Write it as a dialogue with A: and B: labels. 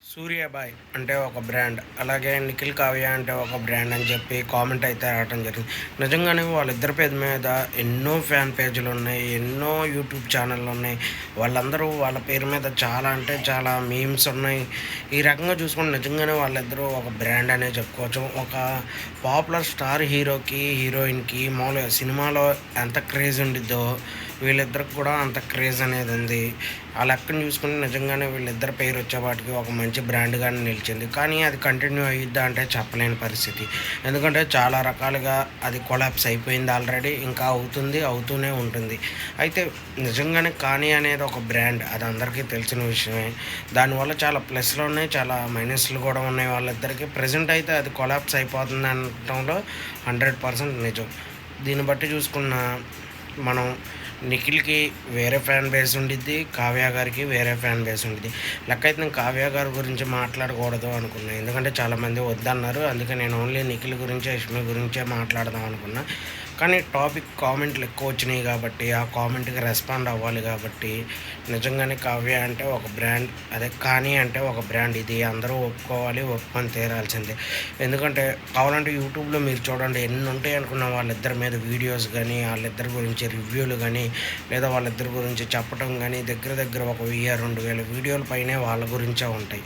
A: సూర్యాబాయ్ అంటే ఒక బ్రాండ్. అలాగే నిఖిల్ కావ్య అంటే ఒక బ్రాండ్ అని చెప్పి కామెంట్ అయితే రావటం జరిగింది. నిజంగానే వాళ్ళిద్దరి పేరు మీద ఎన్నో ఫ్యాన్ పేజీలున్నాయి. ఎన్నో యూట్యూబ్ ఛానళ్ళున్నాయి. వాళ్ళందరూ వాళ్ళ పేరు మీద చాలా అంటే చాలా మీమ్స్ ఉన్నాయి. ఈ రకంగా చూసుకుంటే నిజంగానే వాళ్ళిద్దరూ ఒక బ్రాండ్ అనే చెప్పుకోవచ్చు. ఒక పాపులర్ స్టార్ హీరోకి, హీరోయిన్‌కి మామూలుగా సినిమాలో ఎంత క్రేజ్ ఉండిద్దో వీళ్ళిద్దరికి కూడా అంత క్రేజ్ అనేది ఉంది. ఆ లెక్కన చూసుకుంటే నిజంగానే వీళ్ళిద్దరి పేరు వచ్చేపాటికి ఒక మంచి బ్రాండ్‌గానే నిలిచింది. కానీ అది కంటిన్యూ అయ్యిద్దా అంటే చెప్పలేని పరిస్థితి. ఎందుకంటే చాలా రకాలుగా అది కొలాప్స్ అయిపోయింది ఆల్రెడీ. ఇంకా అవుతుంది, అవుతూనే ఉంటుంది. అయితే నిజంగానే కానీ అనేది ఒక బ్రాండ్. అది అందరికీ తెలిసిన విషయమే. దానివల్ల చాలా ప్లస్‌లు ఉన్నాయి, చాలా మైనస్‌లు కూడా ఉన్నాయి వాళ్ళిద్దరికీ. ప్రెజెంట్ అయితే అది కొలాప్స్ అయిపోతుంది అనటంలో 100% నిజం. దీన్ని బట్టి చూసుకున్నా మనం నిఖిల్‌కి వేరే ఫ్యాన్ బేస్ ఉండిద్ది. కావ్య గారికి వేరే ఫ్యాన్ బేస్ ఉండిద్ది. లెక్కయితే నేను కావ్య గారి గురించి మాట్లాడకూడదు అనుకున్నా. ఎందుకంటే చాలామంది వద్దన్నారు. అందుకే నేను ఓన్లీ నిఖిల్ గురించే, యష్మి గురించే మాట్లాడదాం అనుకున్నా. కానీ టాపిక్ కామెంట్లు ఎక్కువ వచ్చినాయి కాబట్టి, ఆ కామెంట్‌కి రెస్పాండ్ అవ్వాలి కాబట్టి, నిజంగానే కావ్య అంటే ఒక బ్రాండ్. అదే కానీ అంటే ఒక బ్రాండ్. ఇది అందరూ ఒప్పుకోవాలి, ఒప్పుకొని తీరాల్సిందే. ఎందుకంటే కావాలంటే యూట్యూబ్‌లో మీరు చూడండి ఎన్నుంటాయి అనుకున్న వాళ్ళిద్దరి మీద వీడియోస్ గానీ, ఆళ్ళిద్దరి గురించి రివ్యూలు గానీ, లేదా వాళ్ళిద్దరి గురించి చెప్పటం గానీ, దగ్గర దగ్గర ఒక 1000, 2000 వీడియోల పైనే వాళ్ళ గురించే ఉంటాయి.